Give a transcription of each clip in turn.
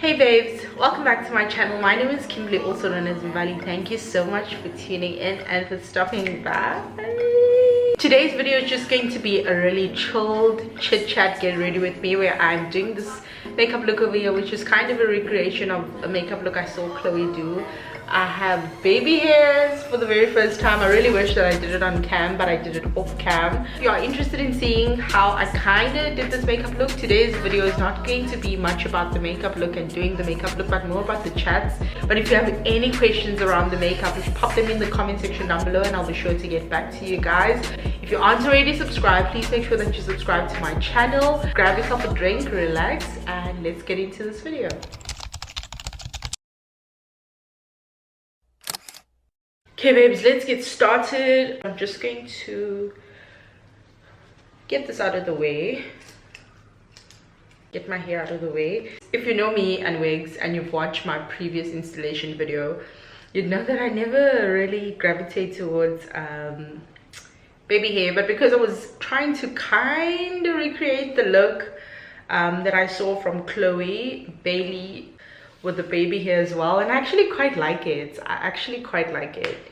Hey babes, welcome back to my channel. My name is Kimberly, also known as Mbali. Thank you so much for tuning in and for stopping by. Today's video is just going to be a really chilled chit chat get ready with me, where I'm doing this makeup look over here, which is kind of a recreation of a makeup look I saw Chloe do. I have baby hairs for the very first time. I really wish that I did it on cam, but I did it off cam. If you are interested in seeing how I kind of did this makeup look, today's video is not going to be much about the makeup look and doing the makeup look, but more about the chats. But if you have any questions around the makeup, just pop them in the comment section down below and I'll be sure to get back to you guys. If you aren't already subscribed, please make sure that you subscribe to my channel. Grab yourself a drink, relax, and let's get into this video. Okay babes, let's get started. I'm just going to get this out of the way. Get my hair out of the way. If you know me and wigs and you've watched my previous installation video, you'd know that I never really gravitate towards baby hair, but because I was trying to kind of recreate the look that I saw from Chloe Bailey with the baby hair as well, and I actually quite like it. I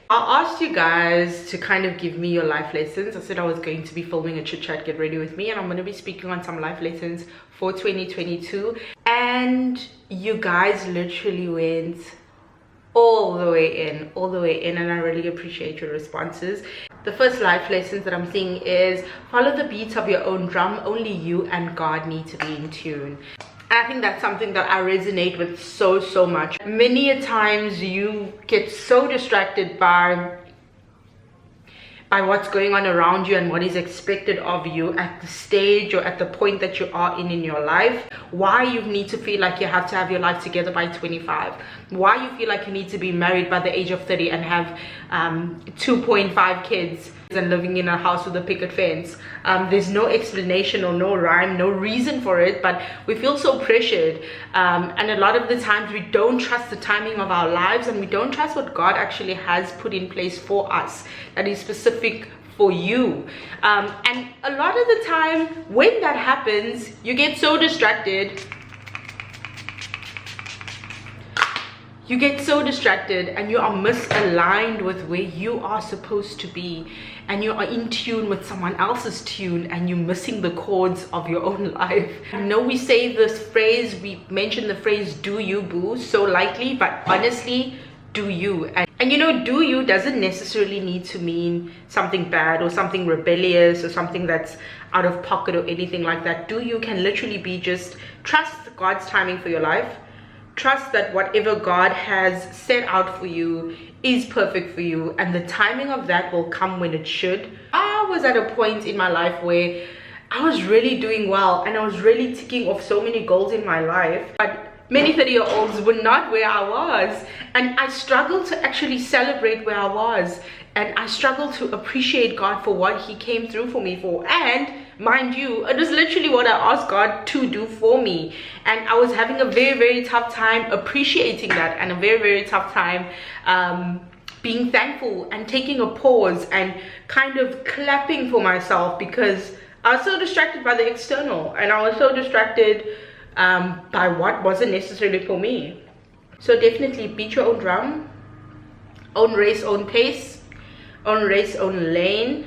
asked you guys to kind of give me your life lessons. I said I was going to be filming a chit chat get ready with me, and I'm going to be speaking on some life lessons for 2022, and you guys literally went all the way in, and I really appreciate your responses. The first life lessons that I'm seeing is follow the beats of your own drum. Only you and God need to be in tune. I think that's something that I resonate with so much. Many a times you get so distracted by what's going on around you and what is expected of you at the stage or at the point that you are in your life. Why you need to feel like you have to have your life together by 25. Why you feel like you need to be married by the age of 30 and have 2.5 kids and living in a house with a picket fence. There's no explanation or no rhyme, no reason for it, but we feel so pressured, and a lot of the times we don't trust the timing of our lives, and we don't trust what God actually has put in place for us that is specific for you. And a lot of the time when that happens, you get so distracted. You get so distracted and you are misaligned with where you are supposed to be, and you are in tune with someone else's tune, and you're missing the chords of your own life. I know we say this phrase, we mention the phrase do you boo so lightly, but honestly, do you. And you know, do you doesn't necessarily need to mean something bad or something rebellious or something that's out of pocket or anything like that. Do you can literally be just trust God's timing for your life. Trust that whatever God has set out for you is perfect for you, and the timing of that will come when it should. I was at a point in my life where I was really doing well and I was really ticking off so many goals in my life, but many 30-year-olds were not where I was, and I struggled to actually celebrate where I was, and I struggled to appreciate God for what he came through for me for. And mind you, it was literally what I asked God to do for me, and I was having a very tough time appreciating that, and a very tough time being thankful and taking a pause and kind of clapping for myself, because I was so distracted by the external, and I was so distracted by what wasn't necessarily for me. So definitely beat your own drum, own race, own pace, own race, own lane,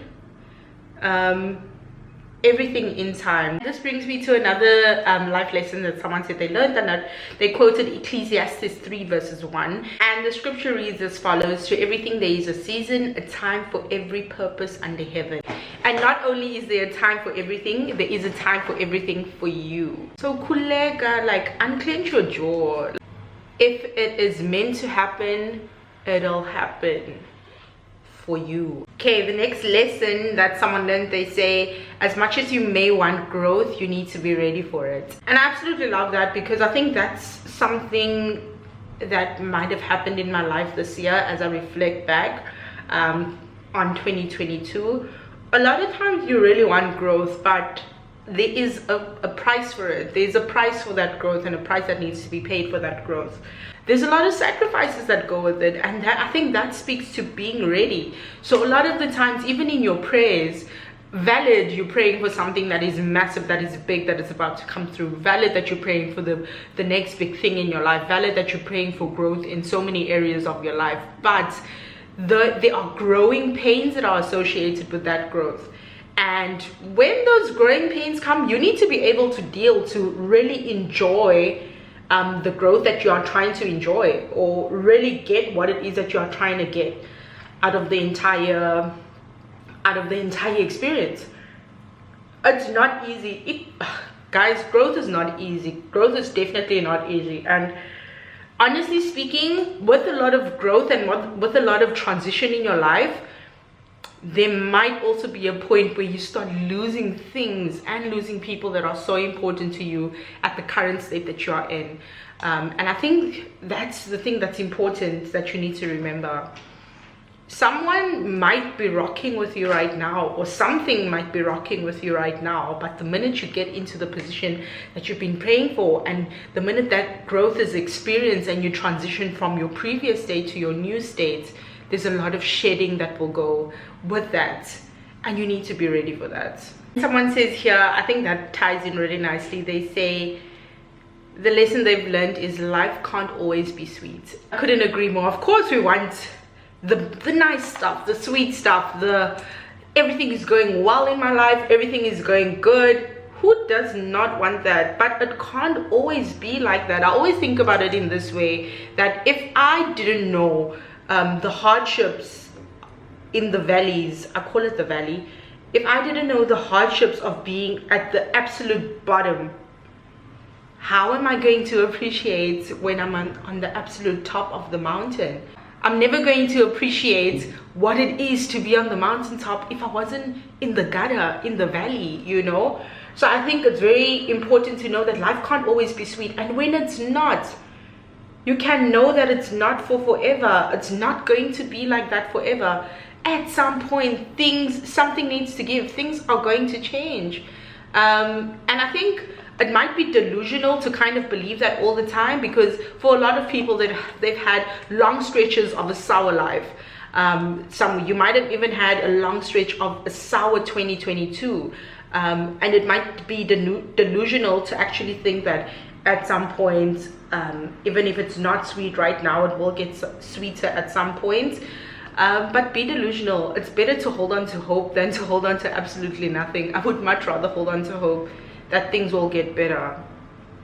everything in time. This brings me to another life lesson that someone said they learned, and that they quoted Ecclesiastes 3 verses 1, and the scripture reads as follows: to everything there is a season, a time for every purpose under heaven. And not only is there a time for everything, there is a time for everything for you. So kulega, like, unclench your jaw. If it is meant to happen, it'll happen for you. Okay, the next lesson that someone learned, they say, as much as you may want growth, you need to be ready for it. And I absolutely love that, because I think that's something that might have happened in my life this year as I reflect back on 2022. A lot of times you really want growth, but there is a price for it. There's a price for that growth, and a price that needs to be paid for that growth. There's a lot of sacrifices that go with it, and I think that speaks to being ready. So a lot of the times, even in your prayers, Valid, you're praying for something that is massive, that is big, that is about to come through. Valid that you're praying for the next big thing in your life. Valid that you're praying for growth in so many areas of your life. But there are growing pains that are associated with that growth. And when those growing pains come, you need to be able to deal, to really enjoy the growth that you are trying to enjoy, or really get what it is that you are trying to get out of the entire experience. It's not easy. Guys, growth is not easy. Growth is definitely not easy. And honestly speaking, with a lot of growth and with a lot of transition in your life, there might also be a point where you start losing things and losing people that are so important to you at the current state that you are in. And I think that's the thing that's important, that you need to remember. Someone might be rocking with you right now, or something might be rocking with you right now, but the minute you get into the position that you've been praying for, and the minute that growth is experienced and you transition from your previous state to your new state, there's a lot of shedding that will go with that, and you need to be ready for that. Someone says here, I think that ties in really nicely, they say the lesson they've learned is life can't always be sweet. I couldn't agree more. Of course we want the nice stuff, the sweet stuff, everything is going well in my life, everything is going good. Who does not want that? But it can't always be like that. I always think about it in this way, that if I didn't know the hardships in the valleys, I call it the valley, if I didn't know the hardships of being at the absolute bottom, how am I going to appreciate when I'm on the absolute top of the mountain? I'm never going to appreciate what it is to be on the mountaintop if I wasn't in the gutter, in the valley, you know? So I think it's very important to know that life can't always be sweet. And when it's not, you can know that it's not for forever. It's not going to be like that forever. At some point, something needs to give. Things are going to change. And I think it might be delusional to kind of believe that all the time, because for a lot of people that they've had long stretches of a sour life. You might have even had a long stretch of a sour 2022. And it might be delusional to actually think that at some point, even if it's not sweet right now, it will get sweeter at some point. But be delusional. It's better to hold on to hope than to hold on to absolutely nothing. I would much rather hold on to hope that things will get better.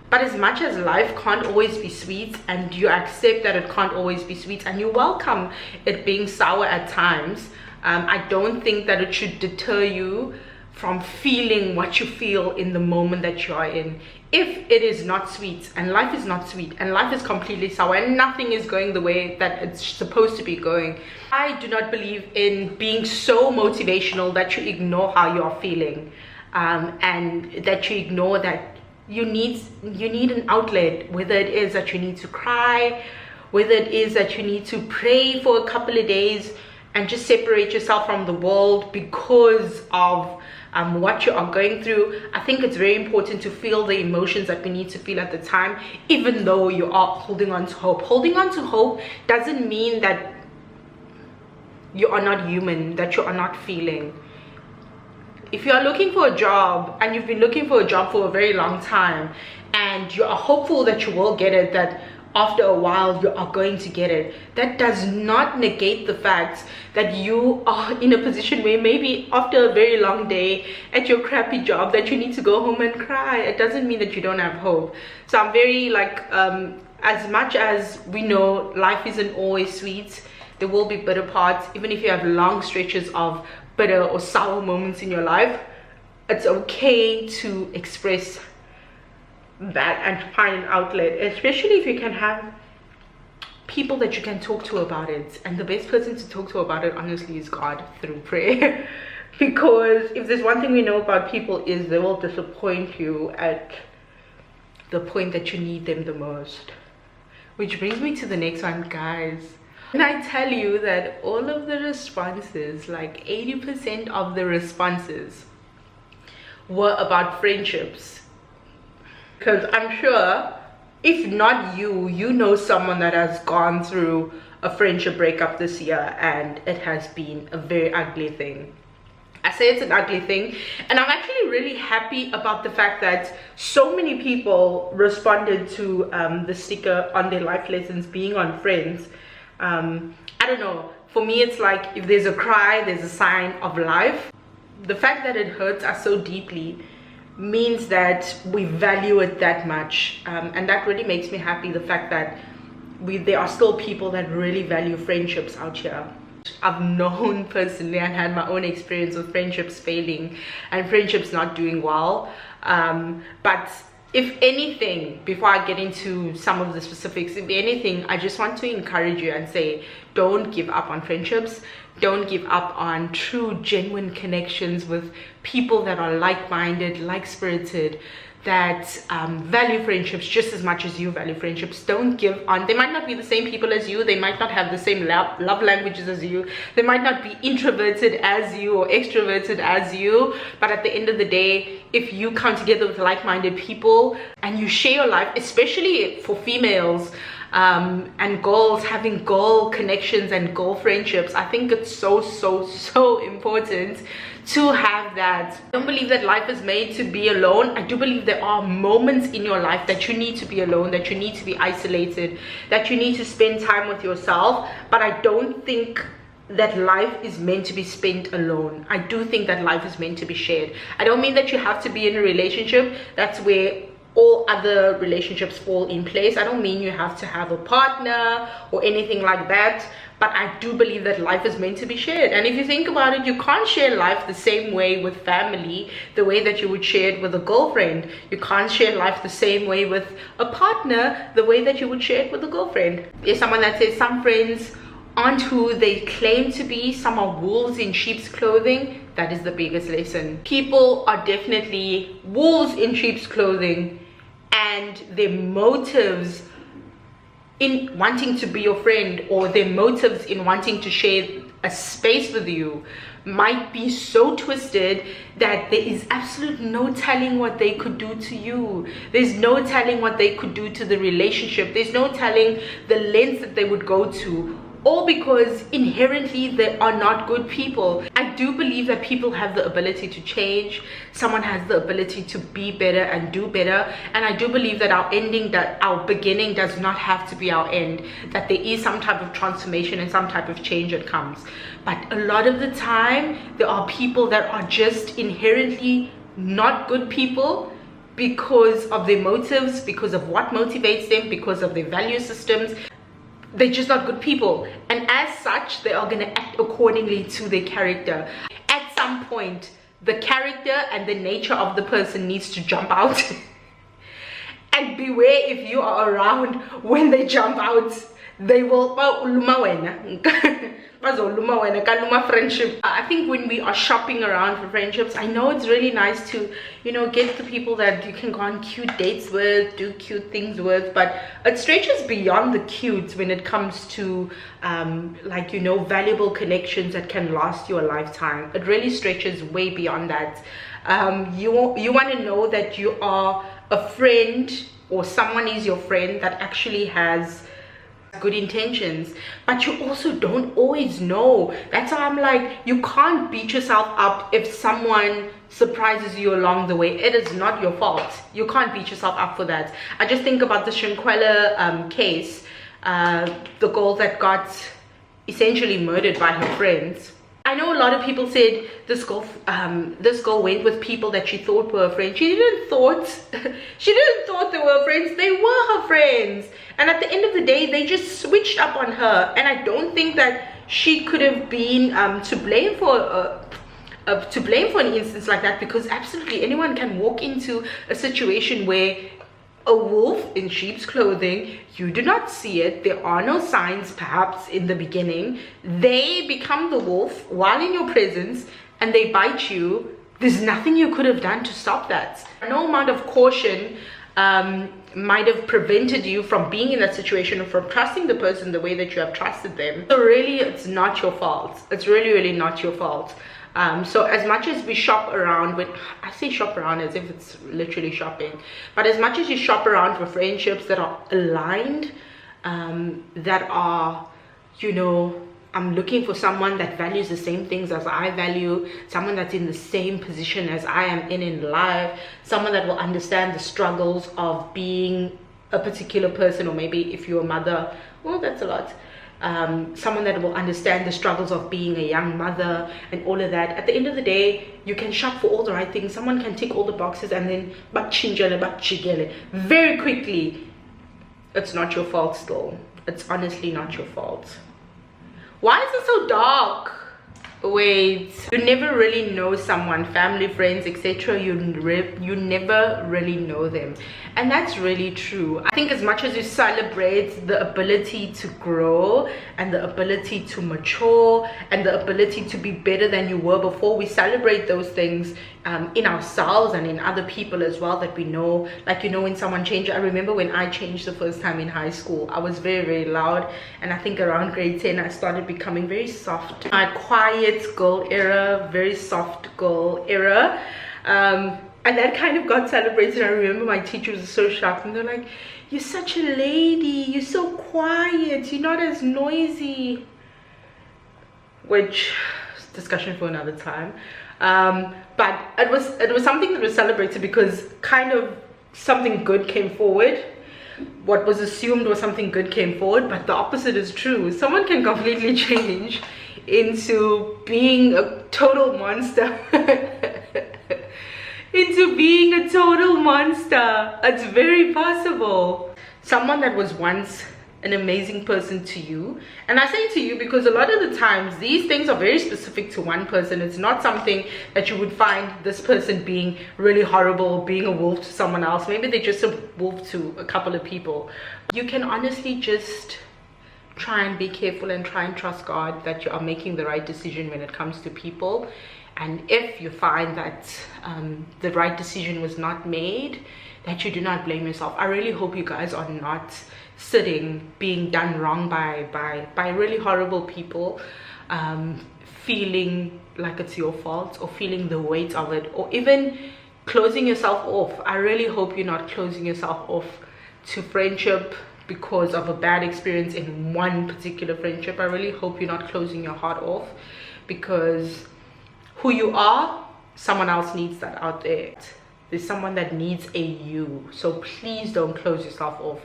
But as much as life can't always be sweet, and you accept that it can't always be sweet, and you welcome it being sour at times, I don't think that it should deter you from feeling what you feel in the moment that you are in. If it is not sweet, and life is not sweet, and life is completely sour, and nothing is going the way that it's supposed to be going, I do not believe in being so motivational that you ignore how you are feeling, and that you ignore that you need an outlet, whether it is that you need to cry, whether it is that you need to pray for a couple of days and just separate yourself from the world because of what you are going through. I think it's very important to feel the emotions that we need to feel at the time, even though you are holding on to hope. Holding on to hope doesn't mean that you are not human, that you are not feeling. If you are looking for a job, and you've been looking for a job for a very long time, and you are hopeful that you will get it, that after a while you are going to get it, that does not negate the fact that you are in a position where maybe after a very long day at your crappy job that you need to go home and cry. It doesn't mean that you don't have hope. So I'm very as much as we know life isn't always sweet, there will be bitter parts. Even if you have long stretches of bitter or sour moments in your life, it's okay to express that and find an outlet, especially if you can have people that you can talk to about it. And the best person to talk to about it, honestly, is God, through prayer. Because if there's one thing we know about people, is they will disappoint you at the point that you need them the most. Which brings me to the next one, guys. When I tell you that all of the responses, like 80% of the responses, were about friendships. Because I'm sure, if not you, you know someone that has gone through a friendship breakup this year, and it has been a very ugly thing. As say it's an ugly thing, and I'm actually really happy about the fact that so many people responded to the sticker on their life lessons being on Friends. I don't know, for me it's like, if there's a cry, there's a sign of life. The fact that it hurts us so deeply means that we value it that much, and that really makes me happy, the fact that there are still people that really value friendships out here. I've known personally and had my own experience with friendships failing and friendships not doing well, but if anything, before I get into some of the specifics, if anything, I just want to encourage you and say, don't give up on friendships. Don't give up on true, genuine connections with people that are like-minded, like-spirited, that value friendships just as much as you value friendships. Don't give on. They might not be the same people as you. They might not have the same love languages as you. They might not be introverted as you or extroverted as you. But at the end of the day, if you come together with like-minded people and you share your life, especially for females, and girls, having girl connections and girl friendships, I think it's so important to have that. I don't believe that life is made to be alone. I do believe there are moments in your life that you need to be alone, that you need to be isolated, that you need to spend time with yourself. But I don't think that life is meant to be spent alone. I do think that life is meant to be shared. I don't mean that you have to be in a relationship. That's where all other relationships fall in place. I don't mean you have to have a partner or anything like that, but I do believe that life is meant to be shared. And if you think about it, you can't share life the same way with family, the way that you would share it with a girlfriend. You can't share life the same way with a partner, the way that you would share it with a girlfriend. There's someone that says some friends aren't who they claim to be. Some are wolves in sheep's clothing. That is the biggest lesson. People are definitely wolves in sheep's clothing, and their motives in wanting to be your friend, or their motives in wanting to share a space with you, might be so twisted that there is absolutely no telling what they could do to you. There's no telling what they could do to the relationship. There's no telling the lengths that they would go to, all because inherently they are not good people. I do believe that people have the ability to change. Someone has the ability to be better and do better. And I do believe that our beginning does not have to be our end, that there is some type of transformation and some type of change that comes. But a lot of the time, there are people that are just inherently not good people because of their motives, because of what motivates them, because of their value systems. They're just not good people, and as such they are going to act accordingly to their character. At some point, the character and the nature of the person needs to jump out. And beware, if you are around when they jump out, they will friendship. I think when we are shopping around for friendships, I know it's really nice to, you know, get the people that you can go on cute dates with, do cute things with, but it stretches beyond the cute when it comes to like, you know, valuable connections that can last you a lifetime. It really stretches way beyond that. You want to know that you are a friend, or someone is your friend that actually has good intentions, but you also don't always know. That's why I'm like, you can't beat yourself up if someone surprises you along the way. It is not your fault. You can't beat yourself up for that. I just think about the Shinkwela case, the girl that got essentially murdered by her friends. I know a lot of people said this girl went with people that she thought were her friends. She didn't thought they were friends. They were her friends. And at the end of the day, they just switched up on her. And I don't think that she could have been to blame for an instance like that, because absolutely anyone can walk into a situation where a wolf in sheep's clothing, you do not see it, there are no signs perhaps in the beginning, they become the wolf while in your presence and they bite you. There's nothing you could have done to stop that. No amount of caution might have prevented you from being in that situation or from trusting the person the way that you have trusted them. So really, it's not your fault. It's really not your fault. So as much as we shop around, when I say shop around as if it's literally shopping, but as much as you shop around for friendships that are aligned, that are, you know, I'm looking for someone that values the same things as I value, someone that's in the same position as I am in life, someone that will understand the struggles of being a particular person, or maybe if you're a mother, well, that's a lot. Someone that will understand the struggles of being a young mother and all of that. At the end of the day, you can shop for all the right things. Someone can tick all the boxes, and then very quickly, it's not your fault still. It's honestly not your fault. Why is it so dark? Wait, you never really know someone, family, friends, etc. You never really know them, and that's really true. I think as much as you celebrate the ability to grow and the ability to mature and the ability to be better than you were before, we celebrate those things in ourselves and in other people as well that we know. Like, you know, when someone changes. I remember when I changed the first time in high school, I was very, very loud, and I think around grade 10 I started becoming very soft. My quiet girl era, very soft girl era, and that kind of got celebrated. I remember my teachers were so shocked, and they're like, "You're such a lady, you're so quiet, you're not as noisy," which is discussion for another time. But it was something that was celebrated because kind of something good came forward. What was assumed was something good came forward, but the opposite is true. Someone can completely change into being a total monster. Into being a total monster. It's very possible. Someone that was once an amazing person to you, and I say to you because a lot of the times these things are very specific to one person. It's not something that you would find this person being really horrible, being a wolf to someone else. Maybe they're just a wolf to a couple of people. You can honestly just try and be careful and try and trust God that you are making the right decision when it comes to people. And if you find that the right decision was not made, that you do not blame yourself. I really hope you guys are not sitting being done wrong by really horrible people, feeling like it's your fault, or feeling the weight of it, or even closing yourself off. I really hope you're not closing yourself off to friendship because of a bad experience in one particular friendship. I really hope you're not closing your heart off, because who you are, someone else needs that out there. There's someone that needs a you, so please don't close yourself off.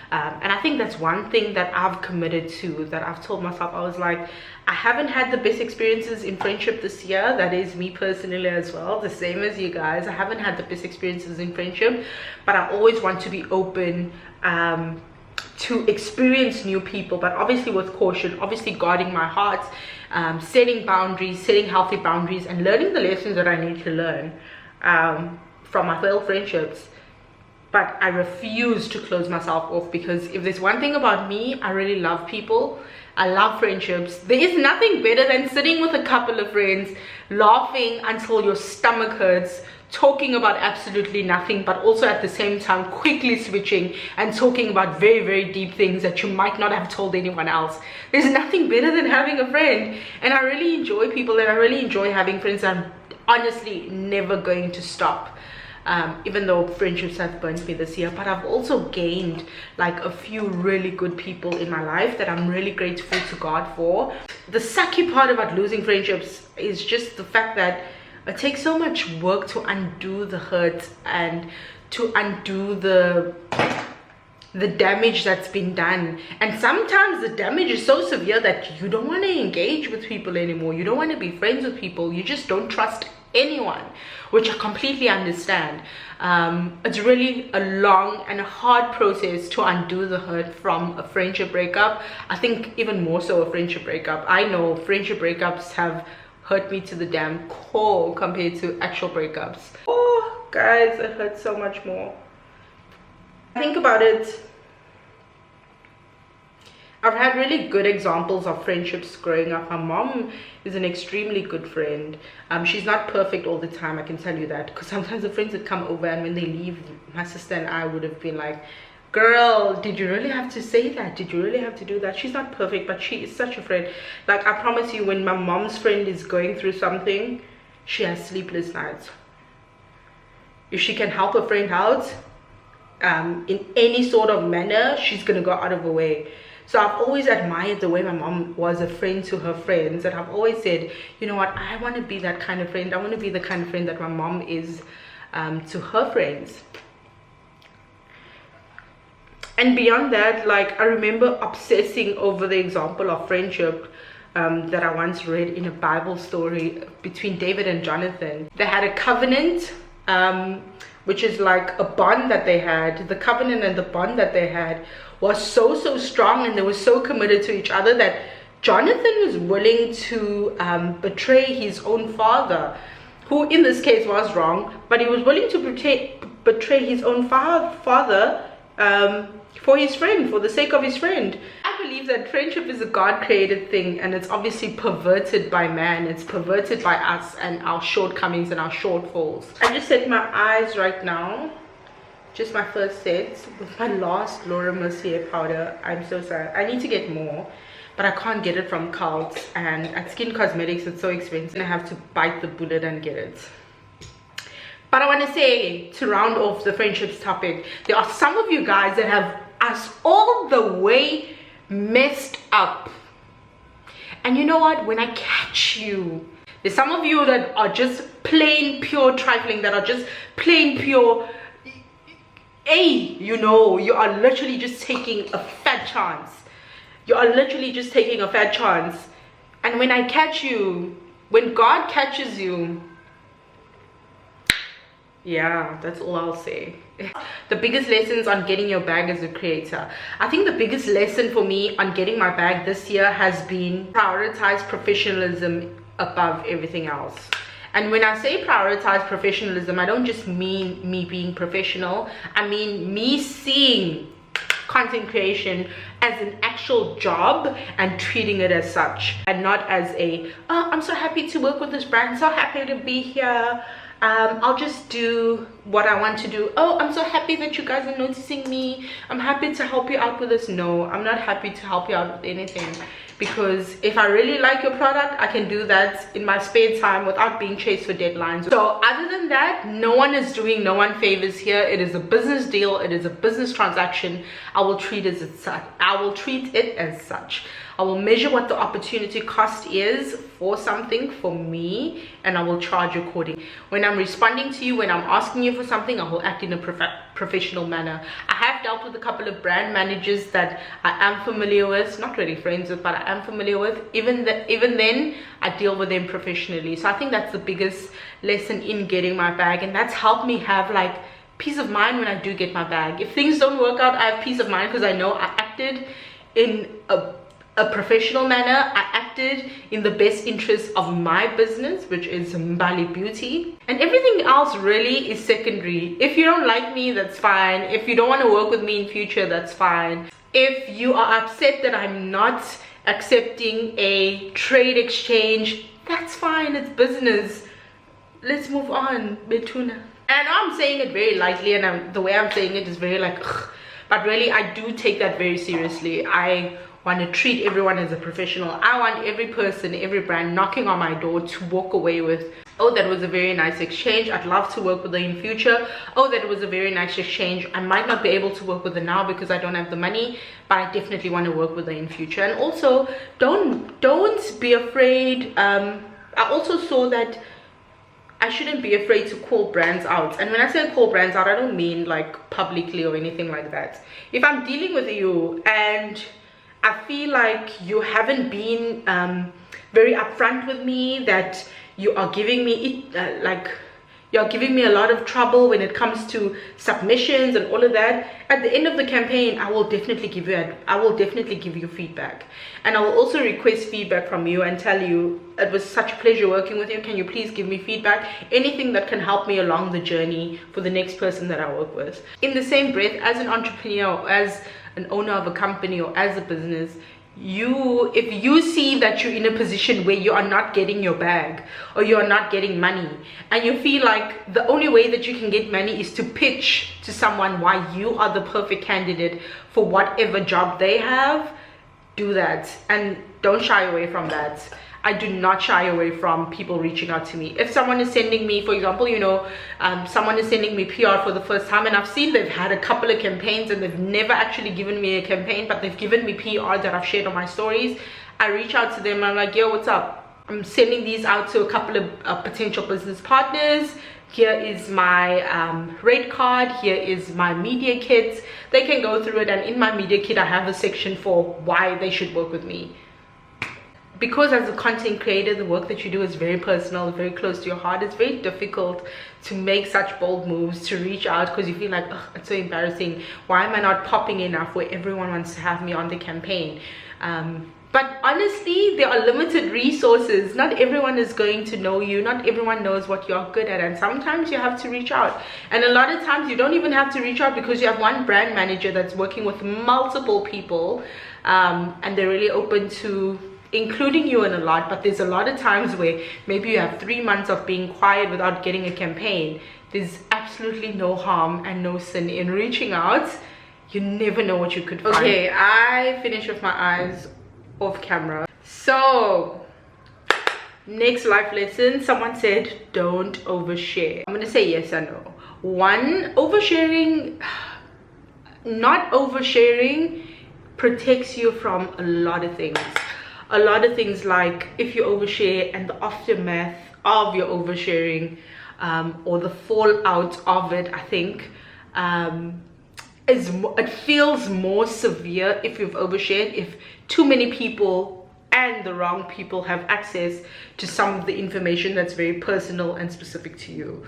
And I think that's one thing that I've committed to, that I've told myself. I was like, I haven't had the best experiences in friendship this year. That is me personally as well, the same as you guys. I haven't had the best experiences in friendship, but I always want to be open to experience new people, but obviously with caution, obviously guarding my heart, setting boundaries, setting healthy boundaries, and learning the lessons that I need to learn from my failed friendships. But I refuse to close myself off, because if there's one thing about me, I really love people. I love friendships. There is nothing better than sitting with a couple of friends, laughing until your stomach hurts, talking about absolutely nothing, but also at the same time quickly switching and talking about very, very deep things that you might not have told anyone else. There's nothing better than having a friend, and I really enjoy people, and I really enjoy having friends. I'm honestly never going to stop. Even though friendships have burnt me this year, but I've also gained like a few really good people in my life that I'm really grateful to God for. The sucky part about losing friendships is just the fact that it takes so much work to undo the hurt and to undo the damage that's been done. And sometimes the damage is so severe that you don't want to engage with people anymore. You don't want to be friends with people. You just don't trust anyone, which I completely understand. It's really a long and a hard process to undo the hurt from a friendship breakup. I think even more so a friendship breakup. I know friendship breakups have hurt me to the damn core compared to actual breakups. Oh guys, it hurts so much more. Think about it. I've had really good examples of friendships growing up. My mom is an extremely good friend. She's not perfect all the time, I can tell you that, because sometimes the friends would come over, and when they leave, my sister and I would have been like, girl, did you really have to say that? Did you really have to do that? She's not perfect, but she is such a friend. Like, I promise you, when my mom's friend is going through something, she has sleepless nights. If she can help a friend out in any sort of manner, she's gonna go out of her way So I've always admired the way my mom was a friend to her friends, and I've always said, you know what, I want to be that kind of friend. I want to be the kind of friend that my mom is to her friends. And beyond that, like, I remember obsessing over the example of friendship that I once read in a Bible story between David and Jonathan. They had a covenant, which is like a bond that they had. The covenant and the bond that they had was so strong, and they were so committed to each other that Jonathan was willing to betray his own father, who in this case was wrong, but he was willing to betray his own father for his friend, for the sake of his friend. I believe that friendship is a God-created thing, and it's obviously perverted by man. It's perverted by us and our shortcomings and our shortfalls. I just set my eyes right now, just my first set, with my last Laura Mercier powder. I'm so sorry. I need to get more, but I can't get it from Coles, and at Skin Cosmetics it's so expensive. I have to bite the bullet and get it. But I want to say, to round off the friendships topic, there are some of you guys that have us all the way messed up. And you know what? When I catch you, there's some of you that are just plain pure trifling, that are just plain pure, you know, you are literally just taking a fat chance. You are literally just taking a fat chance. And when I catch you, when God catches you, yeah, that's all I'll say. The biggest lessons on getting your bag as a creator. I think the biggest lesson for me on getting my bag this year has been prioritize professionalism above everything else. And when I say prioritize professionalism, I don't just mean me being professional. I mean me seeing content creation as an actual job and treating it as such, and not as a, oh, I'm so happy to work with this brand, so happy to be here, I'll just do what I want to do. Oh, I'm so happy that you guys are noticing me, I'm happy to help you out with this. No, I'm not happy to help you out with anything, because if I really like your product, I can do that in my spare time without being chased for deadlines. So other than that, no one is doing no one favors here. It is a business deal, it is a business transaction. I will treat it as such. I will measure what the opportunity cost is for something for me, and I will charge accordingly. When I'm responding to you, when I'm asking you for something, I will act in a professional manner. I have dealt with a couple of brand managers that I am familiar with, not really friends with, but I am familiar with. Even then, I deal with them professionally. So I think that's the biggest lesson in getting my bag, and that's helped me have like peace of mind when I do get my bag. If things don't work out, I have peace of mind because I know I acted in a professional manner. I acted in the best interest of my business, which is Mbali Beauty, and everything else really is secondary. If you don't like me, that's fine. If you don't want to work with me in future, that's fine. If you are upset that I'm not accepting a trade exchange, that's fine. It's business. Let's move on, Betuna. And I'm saying it very lightly, and the way I'm saying it is very like ugh, but really I do take that very seriously. I want to treat everyone as a professional. I want every person, every brand knocking on my door to walk away with, oh, that was a very nice exchange, I'd love to work with her in future. Oh, that was a very nice exchange, I might not be able to work with her now because I don't have the money, but I definitely want to work with her in future. And also don't be afraid. I also saw that I shouldn't be afraid to call brands out. And when I say call brands out, I don't mean like publicly or anything like that. If I'm dealing with you and I feel like you haven't been very upfront with me, that you are giving me you're giving me a lot of trouble when it comes to submissions and all of that, at the end of the campaign I will definitely give you feedback, and I will also request feedback from you and tell you it was such a pleasure working with you, can you please give me feedback, anything that can help me along the journey for the next person that I work with. In the same breath, as an entrepreneur or as an owner of a company or as a business, if you see that you're in a position where you are not getting your bag or you are not getting money, and you feel like the only way that you can get money is to pitch to someone why you are the perfect candidate for whatever job they have, do that, and don't shy away from that. I do not shy away from people reaching out to me. If someone is sending me, for example, you know, someone is sending me PR for the first time, and I've seen they've had a couple of campaigns and they've never actually given me a campaign, but they've given me PR that I've shared on my stories. I reach out to them. I'm like, yo, what's up? I'm sending these out to a couple of potential business partners. Here is my rate card. Here is my media kit. They can go through it, and in my media kit I have a section for why they should work with me. Because as a content creator, the work that you do is very personal, very close to your heart. It's very difficult to make such bold moves, to reach out, because you feel like, oh, it's so embarrassing. Why am I not popping enough where everyone wants to have me on the campaign? But honestly, there are limited resources. Not everyone is going to know you. Not everyone knows what you're good at. And sometimes you have to reach out. And a lot of times you don't even have to reach out, because you have one brand manager that's working with multiple people, and they're really open to including you in a lot. But there's a lot of times where maybe you have 3 months of being quiet without getting a campaign. There's absolutely no harm and no sin in reaching out. You never know what you could find. Okay, I finished with my eyes off camera. So next life lesson, someone said don't overshare. I'm gonna say yes and no. One, oversharing, not oversharing protects you from a lot of things. A lot of things, like if you overshare and the aftermath of your oversharing, or the fallout of it, I think it feels more severe if you've overshared, if too many people and the wrong people have access to some of the information that's very personal and specific to you.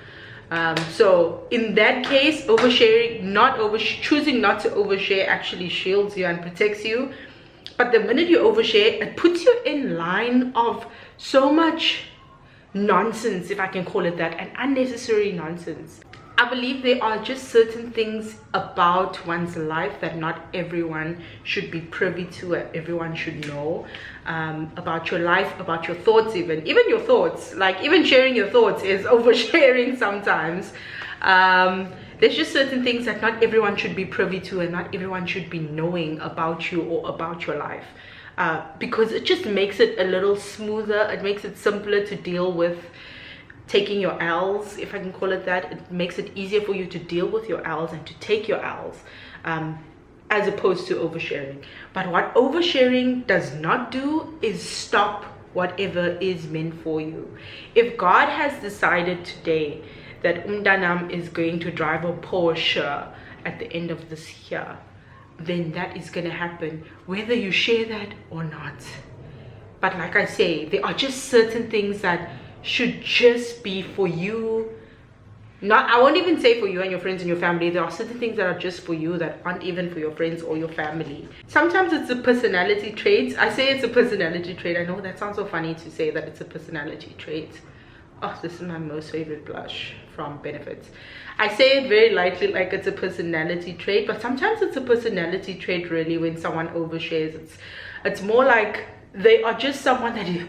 So in that case, oversharing, choosing not to overshare actually shields you and protects you. But the minute you overshare, it puts you in line of so much nonsense, if I can call it that, and unnecessary nonsense. I believe there are just certain things about one's life that not everyone should be privy to, everyone should know about your life, about your thoughts, even your thoughts. Like, even sharing your thoughts is oversharing sometimes. There's just certain things that not everyone should be privy to, and not everyone should be knowing about you or about your life, because it just makes it a little smoother. It makes it simpler to deal with taking your L's, if I can call it that. It makes it easier for you to deal with your L's and to take your L's, as opposed to oversharing. But what oversharing does not do is stop whatever is meant for you. If God has decided today that Umdanam is going to drive a Porsche at the end of this year, then that is going to happen, whether you share that or not. But like I say, there are just certain things that should just be for you. Not, I won't even say for you and your friends and your family. There are certain things that are just for you that aren't even for your friends or your family. Sometimes it's a personality trait. I say it's a personality trait. I know that sounds so funny to say that it's a personality trait. Oh, this is my most favorite blush from Benefits. I say it very lightly, like it's a personality trait, but sometimes it's a personality trait really when someone overshares. It's more like they are just someone that is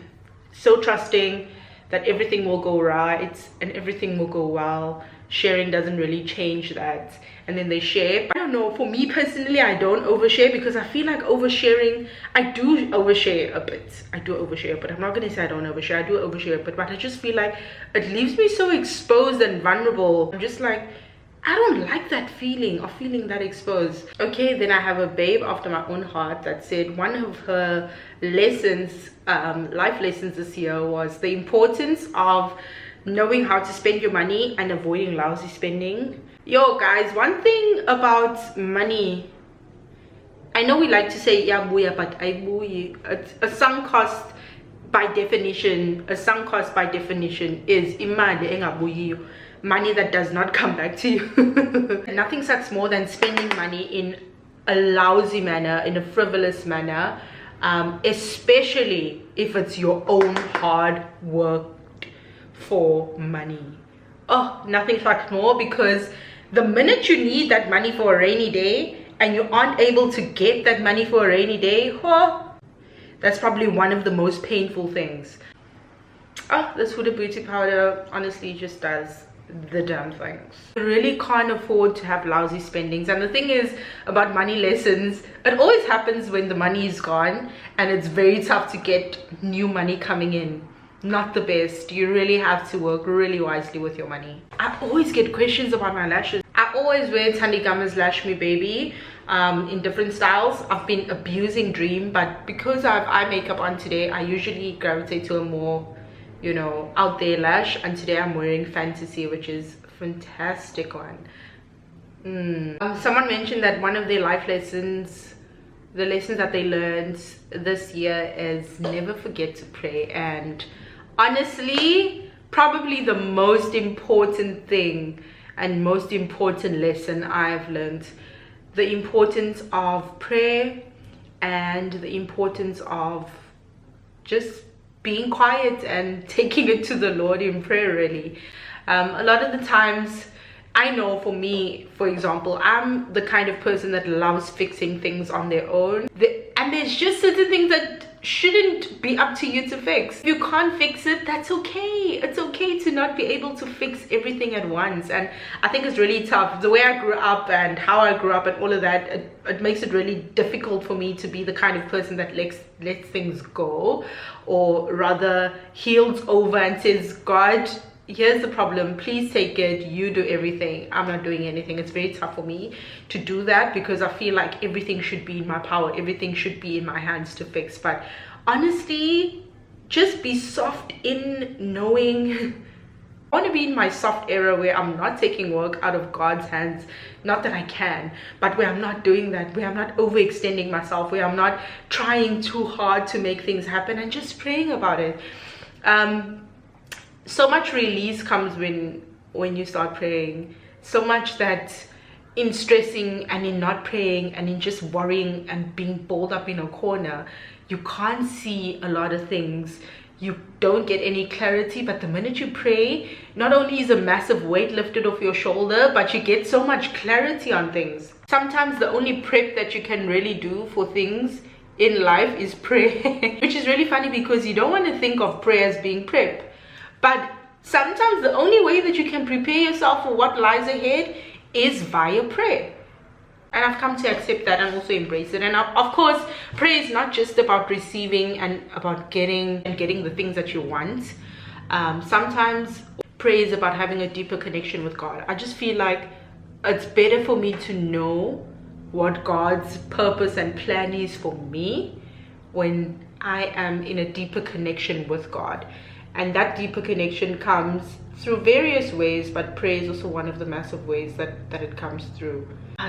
so trusting that everything will go right and everything will go well. Sharing doesn't really change that, and then they share. I don't know, for me personally, I don't overshare, because I feel like oversharing, I do overshare a bit. I'm not gonna say I don't overshare. I do overshare a bit, but I just feel like it leaves me so exposed and vulnerable. I'm just like, I don't like that feeling of feeling that exposed. Okay, then I have a babe after my own heart that said one of her lessons, life lessons this year, was the importance of knowing how to spend your money and avoiding lousy spending. Yo guys, one thing about money, I know we like to say yeah buya, but I buy. A sunk cost by definition, is imali engabuyiyo, money that does not come back to you. Nothing sucks more than spending money in a lousy manner, in a frivolous manner, especially if it's your own hard work for money. Oh, nothing sucks more, because the minute you need that money for a rainy day and you aren't able to get that money for a rainy day, oh, that's probably one of the most painful things. Oh, this Huda Beauty powder honestly just does the damn things. I really can't afford to have lousy spendings. And the thing is about money lessons, it always happens when the money is gone and it's very tough to get new money coming in. Not the best. You really have to work really wisely with your money. I always get questions about my lashes. I always wear Tandigama's Lash Me Baby in different styles. I've been abusing Dream, but because I have eye makeup on today, I usually gravitate to a more, you know, out there lash, and today I'm wearing Fantasy, which is a fantastic one. Someone mentioned that one of their life lessons, the lessons that they learned this year, is never forget to pray. And honestly, probably the most important thing and most important lesson I've learned, the importance of prayer and the importance of just being quiet and taking it to the Lord in prayer, really. A lot of the times, I know for me, for example, I'm the kind of person that loves fixing things on their own. And there's just certain things that shouldn't be up to you to fix. If you can't fix it, that's okay. It's okay to not be able to fix everything at once. And I think it's really tough. The way I grew up and how I grew up and all of that, it makes it really difficult for me to be the kind of person that lets things go, or rather heals over and says, God, here's the problem, please take it, you do everything, I'm not doing anything. It's very tough for me to do that because I feel like everything should be in my power, everything should be in my hands to fix. But honestly, just be soft in knowing. I want to be in my soft era where I'm not taking work out of God's hands. Not that I can, but where I'm not doing that, where I'm not overextending myself, where I'm not trying too hard to make things happen, and just praying about it. So much release comes when you start praying. So much that in stressing and in not praying and in just worrying and being balled up in a corner, you can't see a lot of things. You don't get any clarity. But the minute you pray, not only is a massive weight lifted off your shoulder, but you get so much clarity on things. Sometimes the only prep that you can really do for things in life is pray. Which is really funny because you don't want to think of prayer as being prep. But sometimes the only way that you can prepare yourself for what lies ahead is via prayer. And I've come to accept that and also embrace it. And of course, prayer is not just about receiving and about getting the things that you want. Sometimes prayer is about having a deeper connection with God. I just feel like it's better for me to know what God's purpose and plan is for me when I am in a deeper connection with God. And that deeper connection comes through various ways, but prayer is also one of the massive ways that it comes through.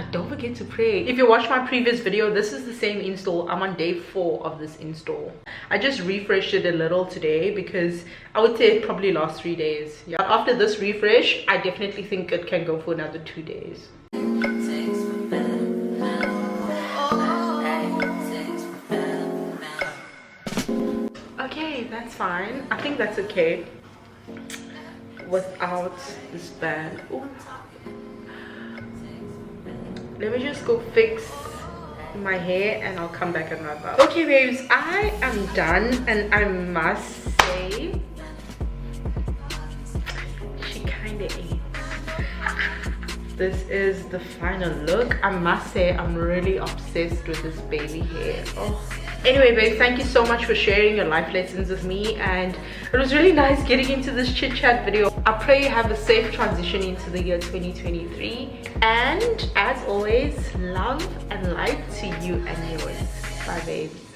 Don't forget to pray. If you watched my previous video, this is the same install. I'm on day 4 of this install. I just refreshed it a little today because I would say it probably lasts 3 days. Yeah. After this refresh, I definitely think it can go for another 2 days. Okay, that's fine. I think that's okay without this band. Ooh. Let me just go fix my hair and I'll come back and wrap up. Okay babes, I am done and I must say she kind of ate. This is the final look. I must say I'm really obsessed with this baby hair. Oh. Anyway babes, thank you so much for sharing your life lessons with me, and it was really nice getting into this chit chat video. I pray you have a safe transition into the year 2023, and as always, love and light to you and yours. Bye babes.